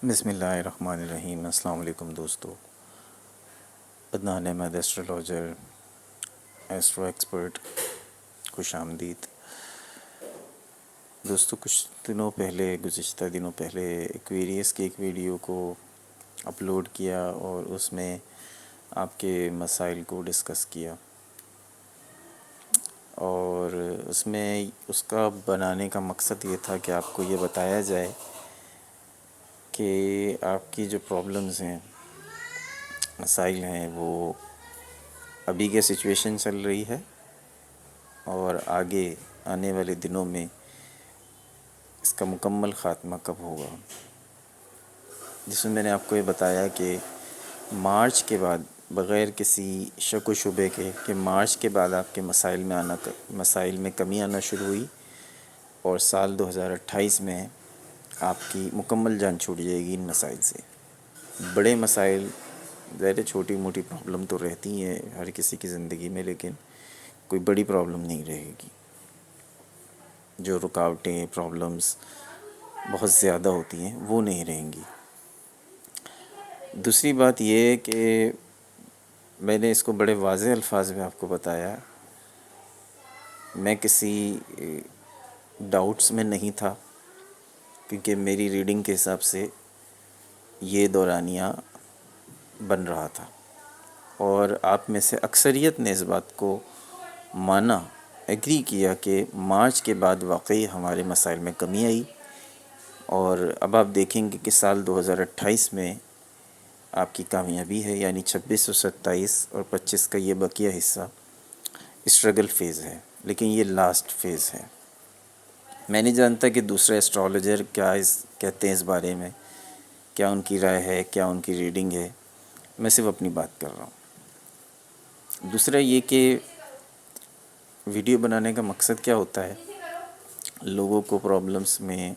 بسم اللہ الرحمن الرحیم۔ السلام علیکم دوستو، عدنان احمد ایسٹرولوجر، ایسٹرو ایکسپرٹ، خوش آمدید دوستو۔ گزشتہ دنوں پہلے ایکویریس کی ایک ویڈیو کو اپلوڈ کیا اور اس میں آپ کے مسائل کو ڈسکس کیا، اور اس میں اس کا بنانے کا مقصد یہ تھا کہ آپ کو یہ بتایا جائے کہ آپ کی جو پرابلمز ہیں، مسائل ہیں، وہ ابھی کے سچویشن چل رہی ہے اور آگے آنے والے دنوں میں اس کا مکمل خاتمہ کب ہوگا، جس میں نے آپ کو یہ بتایا کہ مارچ کے بعد، بغیر کسی شک و شبے کے، کہ مارچ کے بعد آپ کے مسائل میں کمی آنا شروع ہوئی اور سال 2028 میں آپ کی مکمل جان چھوٹ جائے گی ان مسائل سے۔ بڑے مسائل، ظاہر چھوٹی موٹی پرابلم تو رہتی ہیں ہر کسی کی زندگی میں، لیکن کوئی بڑی پرابلم نہیں رہے گی۔ جو رکاوٹیں، پرابلمز بہت زیادہ ہوتی ہیں وہ نہیں رہیں گی۔ دوسری بات یہ ہے کہ میں نے اس کو بڑے واضح الفاظ میں آپ کو بتایا، میں کسی ڈاؤٹس میں نہیں تھا، کیونکہ میری ریڈنگ کے حساب سے یہ دورانیہ بن رہا تھا، اور آپ میں سے اکثریت نے اس بات کو مانا، ایگری کیا کہ مارچ کے بعد واقعی ہمارے مسائل میں کمی آئی، اور اب آپ دیکھیں گے کہ سال 2028 میں آپ کی کامیابی ہے، یعنی 26 اور 27 اور 25 کا یہ بقیہ حصہ اسٹرگل فیز ہے، لیکن یہ لاسٹ فیز ہے۔ میں نہیں جانتا کہ دوسرے ایسٹرولوجر کیا کہتے ہیں اس بارے میں، کیا ان کی رائے ہے، کیا ان کی ریڈنگ ہے، میں صرف اپنی بات کر رہا ہوں۔ دوسرا یہ کہ ویڈیو بنانے کا مقصد کیا ہوتا ہے، لوگوں کو پرابلمس میں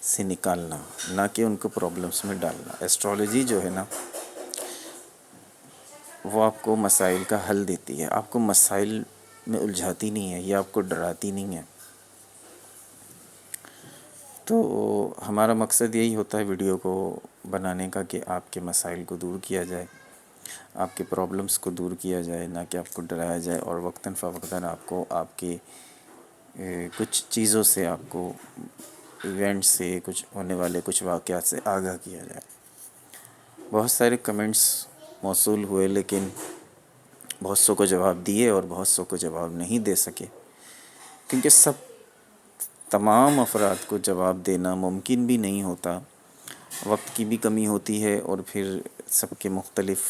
سے نکالنا، نہ کہ ان کو پرابلمس میں ڈالنا۔ ایسٹرولوجی جو ہے نا، وہ آپ کو مسائل کا حل دیتی ہے، آپ کو مسائل میں الجھاتی نہیں ہے، یا آپ کو ڈراتی نہیں ہے۔ تو ہمارا مقصد یہی ہوتا ہے ویڈیو کو بنانے کا، کہ آپ کے مسائل کو دور کیا جائے، آپ کے پرابلمس کو دور کیا جائے، نہ کہ آپ کو ڈرایا جائے، اور وقتاً فوقتاً آپ کو آپ کے کچھ چیزوں سے، آپ کو ایونٹ سے، کچھ ہونے والے کچھ واقعات سے آگاہ کیا جائے۔ بہت سارے کمنٹس موصول ہوئے، لیکن بہت سو کو جواب دیے اور بہت سو کو جواب نہیں دے سکے، کیونکہ تمام افراد کو جواب دینا ممکن بھی نہیں ہوتا، وقت کی بھی کمی ہوتی ہے، اور پھر سب کے مختلف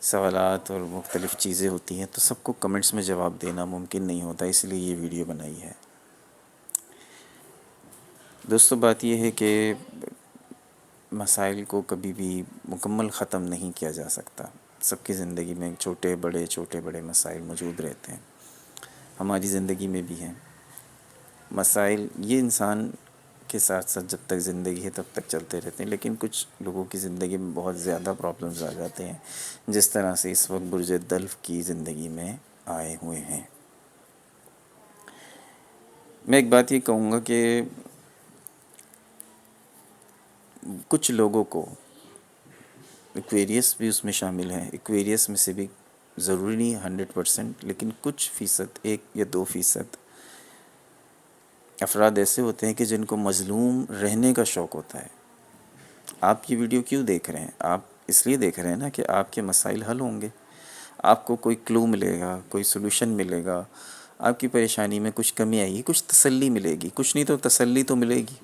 سوالات اور مختلف چیزیں ہوتی ہیں، تو سب کو کمنٹس میں جواب دینا ممکن نہیں ہوتا، اس لیے یہ ویڈیو بنائی ہے۔ دوستو، بات یہ ہے کہ مسائل کو کبھی بھی مکمل ختم نہیں کیا جا سکتا۔ سب کی زندگی میں چھوٹے بڑے مسائل موجود رہتے ہیں، ہماری زندگی میں بھی ہیں مسائل۔ یہ انسان کے ساتھ ساتھ جب تک زندگی ہے تب تک چلتے رہتے ہیں، لیکن کچھ لوگوں کی زندگی میں بہت زیادہ پرابلمز آ جاتے ہیں، جس طرح سے اس وقت برج دلف کی زندگی میں آئے ہوئے ہیں۔ میں ایک بات یہ کہوں گا کہ کچھ لوگوں کو، ایکویریس بھی اس میں شامل ہیں، ایکویریس میں سے بھی ضروری نہیں 100%، لیکن کچھ فیصد، 1 یا 2% افراد ایسے ہوتے ہیں کہ جن کو مظلوم رہنے کا شوق ہوتا ہے۔ آپ یہ ویڈیو کیوں دیکھ رہے ہیں؟ آپ اس لیے دیکھ رہے ہیں نا کہ آپ کے مسائل حل ہوں گے، آپ کو کوئی کلو ملے گا، کوئی سلوشن ملے گا، آپ کی پریشانی میں کچھ کمی آئے گی، کچھ تسلی ملے گی، کچھ نہیں تو تسلی تو ملے گی۔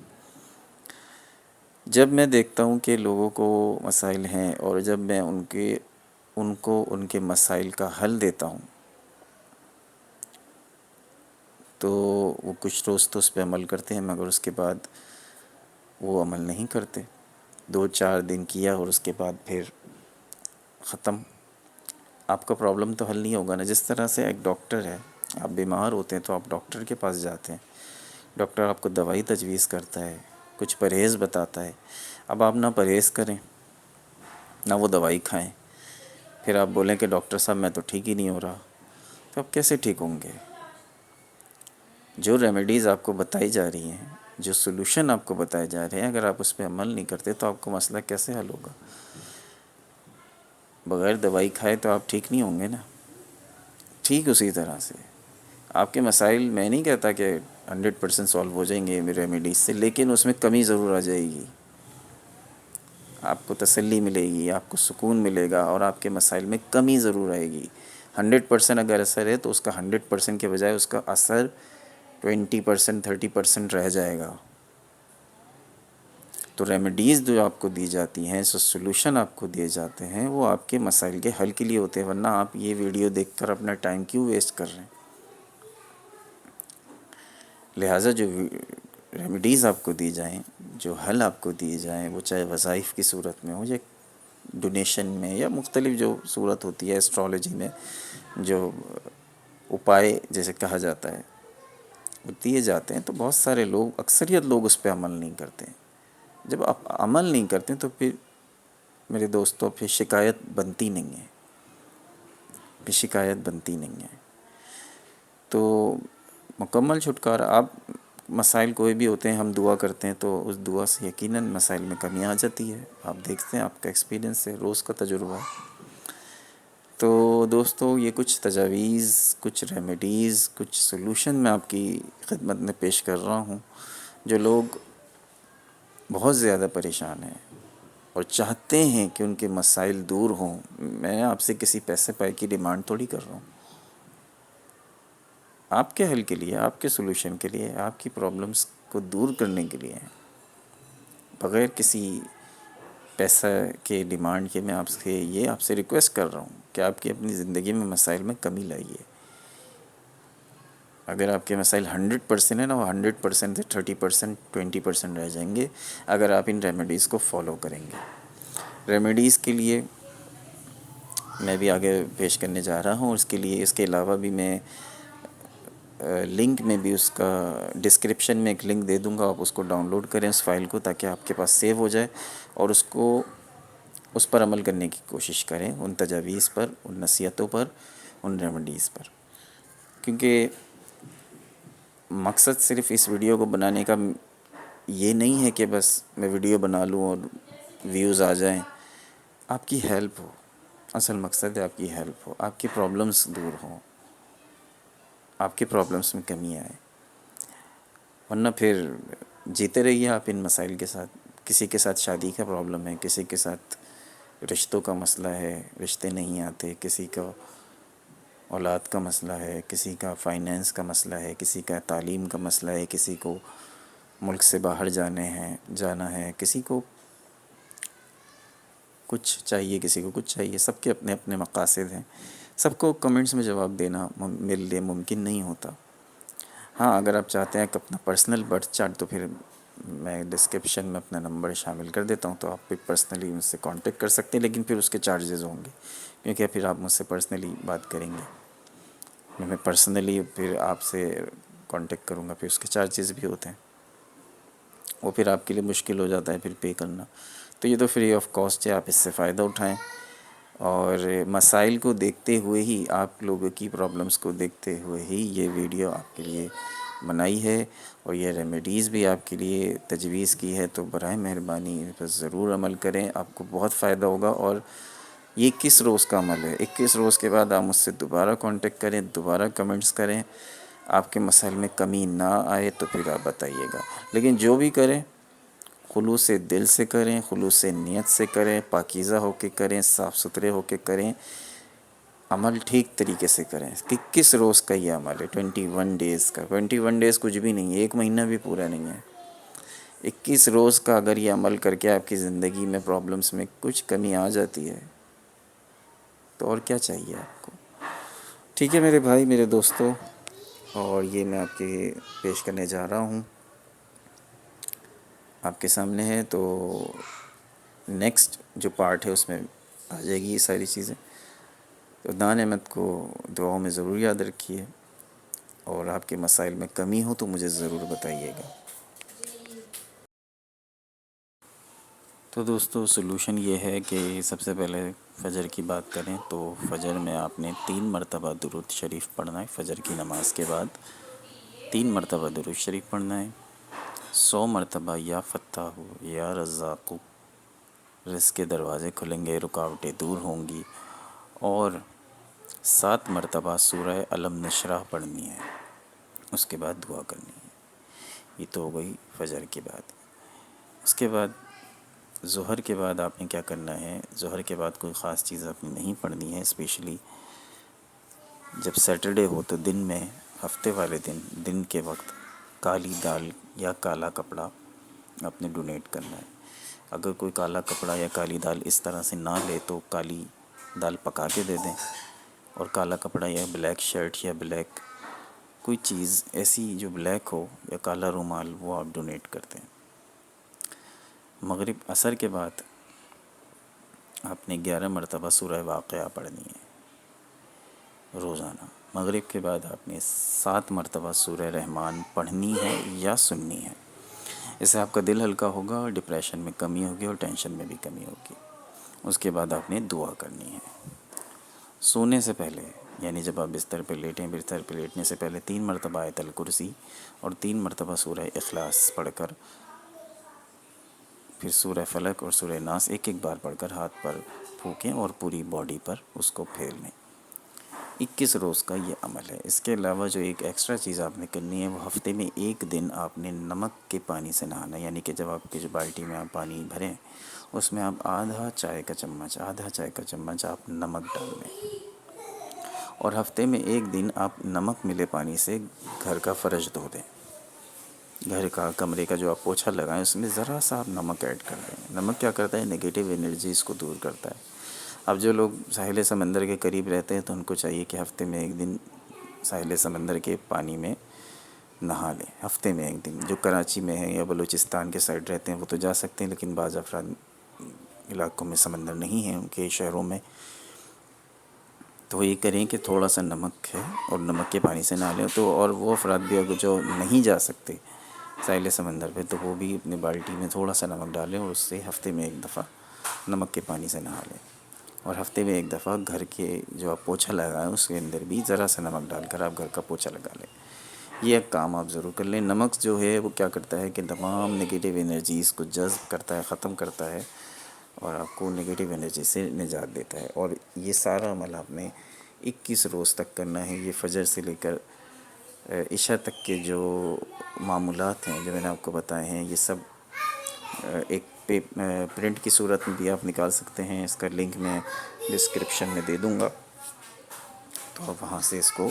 جب میں دیکھتا ہوں کہ لوگوں کو مسائل ہیں، اور جب میں ان کو ان کے مسائل کا حل دیتا ہوں، تو وہ کچھ روز تو اس پہ عمل کرتے ہیں، مگر اس کے بعد وہ عمل نہیں کرتے۔ 2-4 دن کیا اور اس کے بعد پھر ختم۔ آپ کا پرابلم تو حل نہیں ہوگا نا۔ جس طرح سے ایک ڈاکٹر ہے، آپ بیمار ہوتے ہیں تو آپ ڈاکٹر کے پاس جاتے ہیں، ڈاکٹر آپ کو دوائی تجویز کرتا ہے، کچھ پرہیز بتاتا ہے۔ اب آپ نہ پرہیز کریں، نہ وہ دوائی کھائیں، پھر آپ بولیں کہ ڈاکٹر صاحب میں تو ٹھیک ہی نہیں ہو رہا، تو آپ کیسے ٹھیک ہوں گے؟ جو ریمیڈیز آپ کو بتائی جا رہی ہیں، جو سلوشن آپ کو بتائے جا رہے ہیں اگر آپ اس پہ عمل نہیں کرتے تو آپ کو مسئلہ کیسے حل ہوگا؟ بغیر دوائی کھائے تو آپ ٹھیک نہیں ہوں گے نا۔ ٹھیک اسی طرح سے آپ کے مسائل میں نہیں کہتا کہ 100% سالو ہو جائیں گے ریمیڈیز سے، لیکن اس میں کمی ضرور آ جائے گی۔ آپ کو تسلی ملے گی، آپ کو سکون ملے گا، اور آپ کے مسائل میں کمی ضرور آئے گی۔ 100% اگر اثر ہے تو اس کا 100% کے بجائے اس کا اثر 20% 30% رہ جائے گا۔ تو ریمیڈیز جو آپ کو دی جاتی ہیں، جو سلوشن آپ کو دیے جاتے ہیں، وہ آپ کے مسائل کے حل کے لیے ہوتے ہیں، ورنہ آپ یہ ویڈیو دیکھ کر اپنا ٹائم کیوں ویسٹ کر رہے ہیں؟ لہٰذا جو ریمیڈیز آپ کو دی جائیں، جو حل آپ کو دیے جائیں، وہ چاہے وظائف کی صورت میں ہو یا ڈونیشن میں یا مختلف جو صورت ہوتی ہے ایسٹرالوجی میں، جو اپائے جیسے کہا جاتا ہے وہ دیے جاتے ہیں، تو بہت سارے لوگ، اکثریت لوگ اس پہ عمل نہیں کرتے۔ جب آپ عمل نہیں کرتے تو پھر میرے دوستوں پھر شکایت بنتی نہیں ہے، پھر شکایت بنتی نہیں ہے۔ تو مکمل چھٹکارا، آپ مسائل کوئی بھی ہوتے ہیں، ہم دعا کرتے ہیں تو اس دعا سے یقیناً مسائل میں کمی آ جاتی ہے۔ آپ دیکھتے ہیں، آپ کا ایکسپیرینس ہے، روز کا تجربہ ہے۔ تو دوستو، یہ کچھ تجاویز، کچھ ریمیڈیز، کچھ سلوشن میں آپ کی خدمت میں پیش کر رہا ہوں۔ جو لوگ بہت زیادہ پریشان ہیں اور چاہتے ہیں کہ ان کے مسائل دور ہوں، میں آپ سے کسی پیسے پائے کی ڈیمانڈ تھوڑی کر رہا ہوں، آپ کے حل کے لیے، آپ کے سلوشن کے لیے، آپ کی پرابلمس کو دور کرنے کے لیے، بغیر کسی پیسہ کے ڈیمانڈ کے میں آپ سے ریکویسٹ کر رہا ہوں کہ آپ کی اپنی زندگی میں مسائل میں کمی لائیے۔ اگر آپ کے مسائل 100% ہیں نا، وہ 100% سے 30% 20% رہ جائیں گے اگر آپ ان ریمیڈیز کو فالو کریں گے۔ ریمیڈیز کے لیے میں بھی آگے پیش کرنے جا رہا ہوں، اس کے لیے، اس کے علاوہ بھی میں لنک میں بھی اس کا ڈسکرپشن میں ایک لنک دے دوں گا، آپ اس کو ڈاؤن لوڈ کریں اس فائل کو، تاکہ آپ کے پاس سیو ہو جائے، اور اس پر عمل کرنے کی کوشش کریں، ان تجاویز پر، ان نصیحتوں پر، ان ریمیڈیز پر۔ کیونکہ مقصد صرف اس ویڈیو کو بنانے کا یہ نہیں ہے کہ بس میں ویڈیو بنا لوں اور ویوز آ جائیں، آپ کی ہیلپ ہو۔ اصل مقصد ہے آپ کی ہیلپ ہو، آپ کی پرابلمس دور ہوں، آپ کی پرابلمس میں کمی آئے، ورنہ پھر جیتے رہیے آپ ان مسائل کے ساتھ۔ کسی کے ساتھ شادی کا پرابلم ہے، کسی کے ساتھ رشتوں کا مسئلہ ہے، رشتے نہیں آتے، کسی کا اولاد کا مسئلہ ہے، کسی کا فائنینس کا مسئلہ ہے، کسی کا تعلیم کا مسئلہ ہے، کسی کو ملک سے باہر جانا ہے، کسی کو کچھ چاہیے، کسی کو کچھ چاہیے، سب کے اپنے اپنے مقاصد ہیں۔ سب کو کمنٹس میں جواب دینا میرے لیے ممکن نہیں ہوتا۔ ہاں، اگر آپ چاہتے ہیں کہ اپنا پرسنل برتھ چارٹ، تو پھر میں ڈسکرپشن میں اپنا نمبر شامل کر دیتا ہوں، تو آپ بھی پرسنلی مجھ سے کانٹیکٹ کر سکتے ہیں، لیکن پھر اس کے چارجز ہوں گے، کیونکہ پھر آپ مجھ سے پرسنلی بات کریں گے، میں پرسنلی پھر آپ سے کانٹیکٹ کروں گا، پھر اس کے چارجز بھی ہوتے ہیں، وہ پھر آپ کے لیے مشکل ہو جاتا ہے پھر پے کرنا۔ تو یہ تو فری آف کاسٹ ہے، آپ اس سے فائدہ اٹھائیں، اور مسائل کو دیکھتے ہوئے ہی، آپ لوگوں کی پرابلمس کو دیکھتے ہوئے ہی یہ ویڈیو آپ کے لیے بنائی ہے، اور یہ ریمیڈیز بھی آپ کے لیے تجویز کی ہے۔ تو برائے مہربانی ان پر ضرور عمل کریں، آپ کو بہت فائدہ ہوگا۔ اور یہ 21 روز کا عمل ہے، 21 روز کے بعد آپ مجھ سے دوبارہ کانٹیکٹ کریں، دوبارہ کمنٹس کریں، آپ کے مسائل میں کمی نہ آئے تو پھر آپ بتائیے گا۔ لیکن جو بھی کریں، خلوص دل سے کریں، خلوص نیت سے کریں، پاکیزہ ہو کے کریں، صاف ستھرے ہو کے کریں، عمل ٹھیک طریقے سے کریں۔ 21 روز کا یہ عمل ہے، 21 ڈیز کا۔ 21 ڈیز کچھ بھی نہیں ہے، ایک مہینہ بھی پورا نہیں ہے۔ 21 روز کا اگر یہ عمل کر کے آپ کی زندگی میں پرابلمس میں کچھ کمی آ جاتی ہے تو اور کیا چاہیے آپ کو؟ ٹھیک ہے میرے بھائی، میرے دوستو، اور یہ میں آپ کے پیش کرنے جا رہا ہوں، آپ کے سامنے ہے۔ تو نیکسٹ جو پارٹ ہے اس میں آ جائے گی یہ ساری چیزیں۔ تو دان احمد کو دعاؤں میں ضرور یاد رکھیے، اور آپ کے مسائل میں کمی ہو تو مجھے ضرور بتائیے گا۔ تو دوستو، سلوشن یہ ہے کہ سب سے پہلے فجر کی بات کریں تو فجر میں آپ نے 3 مرتبہ درود شریف پڑھنا ہے۔ فجر کی نماز کے بعد 3 مرتبہ درود شریف پڑھنا ہے۔ 100 مرتبہ یا فتاح یا رزاق، رزق کے دروازے کھلیں گے، رکاوٹیں دور ہوں گی، اور 7 مرتبہ سورہ الم نشرح پڑھنی ہے، اس کے بعد دعا کرنی ہے۔ یہ تو ہو گئی فجر کے بعد۔ اس کے بعد ظہر کے بعد آپ نے کیا کرنا ہے؟ ظہر کے بعد کوئی خاص چیز آپ نے نہیں پڑھنی ہے، اسپیشلی جب سیٹرڈے ہو تو دن میں، ہفتے والے دن کے وقت کالی دال یا کالا کپڑا آپ نے ڈونیٹ کرنا ہے۔ اگر کوئی کالا کپڑا یا کالی دال اس طرح سے نہ لے تو کالی دال پکا کے دے دیں، اور کالا کپڑا یا بلیک شرٹ یا بلیک کوئی چیز ایسی جو بلیک ہو یا کالا رومال، وہ آپ ڈونیٹ کر دیں۔ مغرب عصر کے بعد آپ نے 11 مرتبہ سورہ واقعہ پڑھنی ہے روزانہ۔ مغرب کے بعد آپ نے 7 مرتبہ سورہ رحمان پڑھنی ہے یا سننی ہے۔ اس سے آپ کا دل ہلکا ہوگا اور ڈپریشن میں کمی ہوگی اور ٹینشن میں بھی کمی ہوگی۔ اس کے بعد آپ نے دعا کرنی ہے۔ سونے سے پہلے، یعنی جب آپ بستر پہ لیٹیں، بستر پہ لیٹنے سے پہلے 3 مرتبہ آیت الکرسی اور 3 مرتبہ سورہ اخلاص پڑھ کر، پھر سورہ فلق اور سورہ ناس ایک ایک بار پڑھ کر ہاتھ پر پھونکیں اور پوری باڈی پر اس کو پھیر لیں۔ 21 روز کا یہ عمل ہے۔ اس کے علاوہ جو ایک ایکسٹرا چیز آپ نے کرنی ہے، وہ ہفتے میں ایک دن آپ نے نمک کے پانی سے نہانا ہے، یعنی کہ جب آپ کی جو بالٹی میں آپ پانی بھریں اس میں آپ آدھا چائے کا چمچ آپ نمک ڈال لیں، اور ہفتے میں ایک دن آپ نمک ملے پانی سے گھر کا فرش دھو دیں۔ گھر کا، کمرے کا جو آپ پوچھا لگائیں اس میں ذرا سا آپ نمک ایڈ کر دیں۔ نمک کیا کرتا ہے؟ نگیٹو انرجیز کو دور کرتا ہے۔ اب جو لوگ ساحل سمندر کے قریب رہتے ہیں تو ان کو چاہیے کہ ہفتے میں ایک دن ساحل سمندر کے پانی میں نہا لیں، ہفتے میں ایک دن۔ جو کراچی میں ہیں یا بلوچستان کے سائڈ رہتے ہیں وہ تو جا سکتے ہیں، لیکن بعض افراد علاقوں میں سمندر نہیں ہیں، ان کے شہروں میں، تو وہ یہ کریں کہ تھوڑا سا نمک ہے اور نمک کے پانی سے نہا لیں۔ تو اور وہ افراد بھی اگر جو نہیں جا سکتے ساحل سمندر پہ، تو وہ بھی اپنے بالٹی میں تھوڑا سا نمک ڈالیں اور اس سے ہفتے میں ایک دفعہ نمک کے پانی سے نہا لیں، اور ہفتے میں ایک دفعہ گھر کے جو آپ پوچھا لگائیں اس کے اندر بھی ذرا سا نمک ڈال کر آپ گھر کا پوچھا لگا لیں۔ یہ ایک کام آپ ضرور کر لیں۔ نمک جو ہے وہ کیا کرتا ہے کہ تمام نگیٹو انرجیز کو جذب کرتا ہے، ختم کرتا ہے، اور آپ کو نگیٹو انرجی سے نجات دیتا ہے۔ اور یہ سارا عمل آپ نے 21 روز تک کرنا ہے۔ یہ فجر سے لے کر عشاء تک کے جو معمولات ہیں جو میں نے آپ کو بتائے ہیں، یہ سب ایک پرنٹ کی صورت میں بھی آپ نکال سکتے ہیں۔ اس کا لنک میں ڈسکرپشن میں دے دوں گا، تو آپ وہاں سے اس کو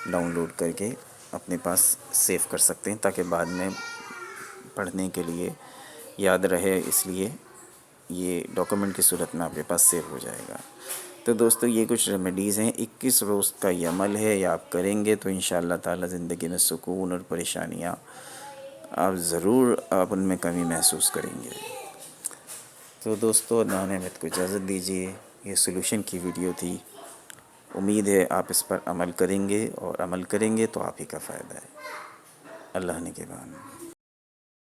ڈاؤن لوڈ کر کے اپنے پاس سیو کر سکتے ہیں، تاکہ بعد میں پڑھنے کے لیے یاد رہے۔ اس لیے یہ ڈاکومنٹ کی صورت میں آپ کے پاس سیو ہو جائے گا۔ تو دوستو یہ کچھ ریمیڈیز ہیں، 21 روز کا یہ عمل ہے، یہ آپ کریں گے تو انشاءاللہ تعالی زندگی میں سکون اور پریشانیاں آپ ان میں کمی محسوس کریں گے۔ تو دوستو عدنان احمد کو اجازت دیجیے، یہ سولوشن کی ویڈیو تھی۔ امید ہے آپ اس پر عمل کریں گے، اور عمل کریں گے تو آپ ہی کا فائدہ ہے۔ اللہ نگہبان۔